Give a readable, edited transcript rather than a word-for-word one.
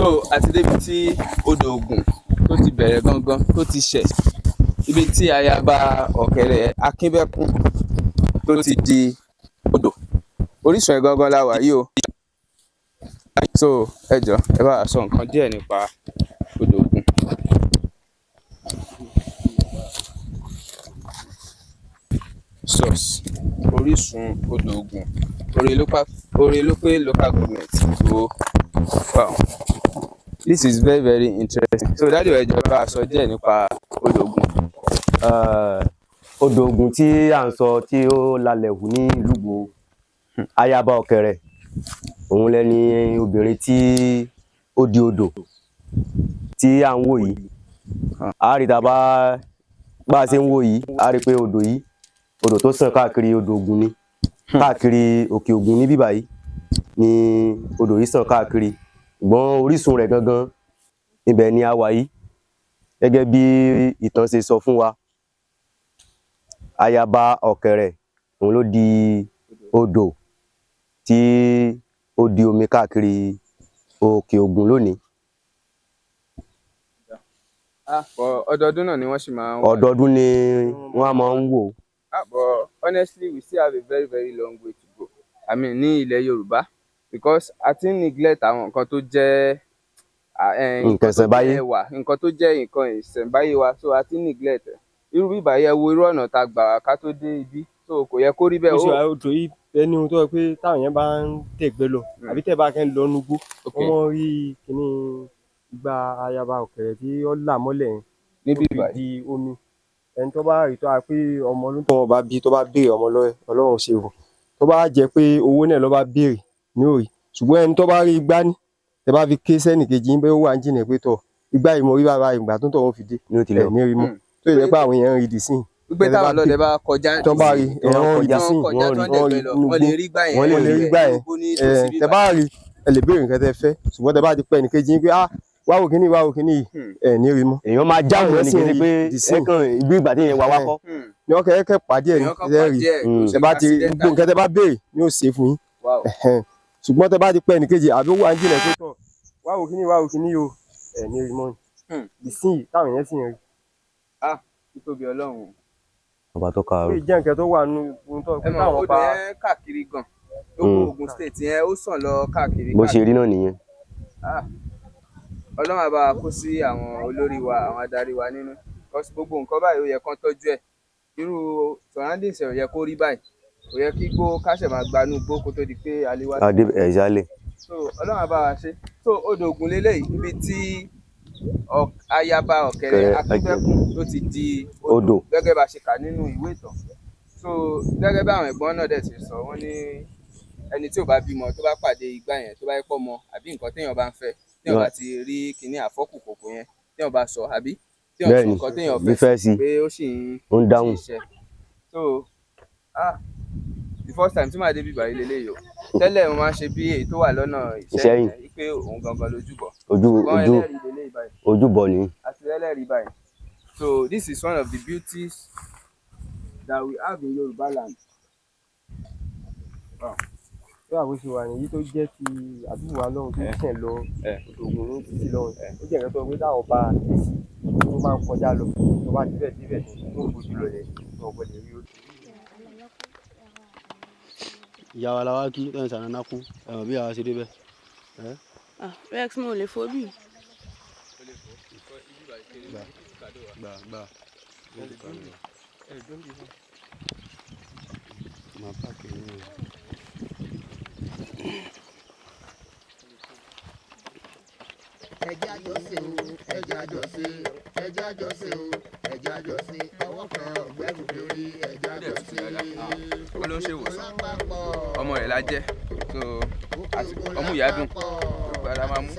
so àti débi tí odò Ògùn tó ti bẹ̀rẹ̀ gangan tó ti ṣẹ̀ ibi tí ayaba ọ̀kẹ́rẹ́ Akínbẹ́kún tó ti di odò orísun ẹ̀ gangan la wà yìí o. So ẹ jọ ẹ bá wa sọ nǹkan díẹ̀ nípa odò Ògùn. Source orísun odò Ògùn Orelope local government. So wow, this is very very interesting. So dáàdi ẹ jọ ẹ bá wa sọ díẹ̀ nípa odò Ògùn. Odò Ògùn tí à ń sọ tí ó lalẹ̀ hù ní ìlú Ìgbòho, ayaba ọ̀kẹ́rẹ́ òun lẹni obìnrin tí ó di odò tí à ń wò yìí. A rí tá bá a ṣe ń wò yìí, a rí pé odò yìí odò tó sàn káàkiri odò Ògùn ni, káàkiri òkè Ògùn ní bíbá yìí ni odò yìí sàn káàkiri, ṣùgbọ́n orísun rẹ̀ gangan ibẹ̀ ni a wà yìí. Gẹ́gẹ́ bí ìtàn ṣe sọ fún wa, ayaba ọ̀kẹ́rẹ́ òun ló di odò tí ó di omi káàkiri òkè Ògùn lónìí. Ọdọọdún náà ni wọ́n sì máa ń wò. Ọdọọdún ni wọ́n máa ń wò. But honestly we still have a very very long way to go. I mean ní ilẹ̀ Yorùbá, because a ti ń neglect àwọn nǹkan tó jẹ́ nǹkan ìṣẹ̀ǹbáyé, nǹkan tó jẹ́ nǹkan ìṣẹ̀ǹbáyé wa, so a ti ń neglect ẹ̀. Irú bíbá yẹ wo irú ọ̀nà tá a gbà ká tó dé ibi, so kò yẹ kó rí bẹ́ẹ̀. Ó ṣe odò yìí ẹni tó yẹ pé táwọn yẹn bá ń tẹ̀gbẹ́ lọ àbí tẹ̀ bá kẹ́ ń lọ nugbó, wọ́n mọ̀ rí kíní ìgbà ayaba ọ̀kẹ́rẹ́ tí ó là mọ́lẹ̀ yẹn níbí di omi. Ẹni tó bá rí tó a pé ọmọ ló tó wọn bá bí tó bá béèrè ọmọ lọ́wọ́ Ọlọ́run ṣe wò, tó bá jẹ́ pé owó náà ló bá béèrè ní òrì, ṣùgbọ́n ẹni tó bá rí igbá ní tẹ bá fi ké sẹ́nì kejì yín pé ó wà ń jìnà pé tọ̀ igbá yìí mo rí bàbá ìgbà tó tọ̀ wọ́n fi dé ẹ̀ ní rí mọ́. tó yẹ pé àwọn èèyàn ń rí di sí pé táwọn ọlọ́dẹ bá kọjá tó bá rí ẹ̀wọ̀n rí di sí wọ́n lè rí gbá yẹn, wọ́n lè rí gbá yẹn. Tẹ bá rí ẹ lè béèrè nǹkan tẹ fẹ́, ṣùgbọ́n tẹ bá ti pẹ́ ẹnì kejì yín pé wá wò kíní yìí ẹ̀ ní rí mọ́. Èèyàn máa jáwọ́ ẹni kejì pé ẹ̀kan ìlú ìgbà tí yẹn wá wákọ́ ní ọkọ̀ ẹ̀kẹ́ pàdé ẹ̀ ní rí. Tẹ bá ti gbogbo nǹkan tẹ bá béèrè ni ó ṣe fún yín. Ṣùgbọ́n tẹ bá ti pẹ́ ẹnì kejì àbí ó wà ń jìnà pé tọ̀ wá wò kíní yìí ẹ̀ ní rí mọ́. Ìsìn táwọn yẹn sì ń rí. Títóbi Ọlọ́run. Ọba tó ka ó jẹ́ nǹkan tó wà nínú ohun tó ẹ mọ̀ odò yẹn káàkiri gan gbogbo Ògùn state yẹn ó sàn lọ káàkiri. bó ṣe rí náà nìyẹn. Ọlọ́run á bá wa kó sí àwọn olórí wa àwọn adarí wa nínú, because gbogbo nǹkan báyìí ó yẹ kán tọ́jú ẹ̀. Irú surroundings ẹ̀ ò yẹ kó rí báyìí, kò yẹ kí igbó káṣẹ̀ máa gbanú igbó kó tó di pé aliwa. Ẹ̀jálẹ̀. So Ọlọ́run á bá wa ṣe. So odò Ògùn lélẹ́yìí níbi tí ayaba ọ̀kẹ́rẹ́ Akínbẹ́kún tó ti di odò gẹ́gẹ́ bá ṣe kà nínú ìwé ìtàn. So gẹ́gẹ́ bí àwọn ẹ̀gbọ́n náà dẹ̀ ti sọ, wọ́n ní ẹni tí ò bá bímọ tó bá pàdé igbá yẹn tó bá yẹ pọ̀ mọ́ àbí nǹkan téèyàn bá ń fẹ́, téèyàn bá ti rí kinní àfọ́kù kòkò yẹn téèyàn bá sọ àbí téèyàn sọ nǹkan téèyàn fẹ́ sí pé ó sì ń dáhùn. So the first time tí màá dé bíbá yìí lélẹ́yìí o, tẹ́lẹ̀ mo máa ń ṣe bí èyí tó wà lọ́nà Ìṣẹ́yìn pé òun gangan lójúbọ. Ojúbọ ni. Àti ẹlẹ́rìí báyìí. So this is one of the beauties that we have in Yorùbá land. Bí àwọn ṣe wà nìyí tó jẹ́ ti àdúgbò wa lọ́hùn tó tẹ̀ lọ odò Ògùn ló ti lọ́hùn. Ó jẹ́ nǹkan tó pé táwọn bá tó máa ń kọjá lọ tó bá ti bẹ̀ síbẹ̀ tó ń bójú lọ yẹn tó ọ̀gbọ́n lè rí odò. Ìyá wa la wá kí lẹ́yìn sànánà kú ẹ̀wọ̀n bí àwa ṣe débẹ̀. Rex mo lè fò bí. Gbà. Máa pààkì nínú rẹ̀. Ẹja jọ ṣe o, ẹja jọ ṣe, ẹja jọ ṣe o, ẹja jọ ṣe, ọwọ́ kan ọ̀gbẹ́rù lórí ẹja jọ ṣe. Ó ló ń ṣe ìwòsàn ọmọ rẹ̀ la jẹ́, so ọmú ìyá dùn gbogbo ara máa mú.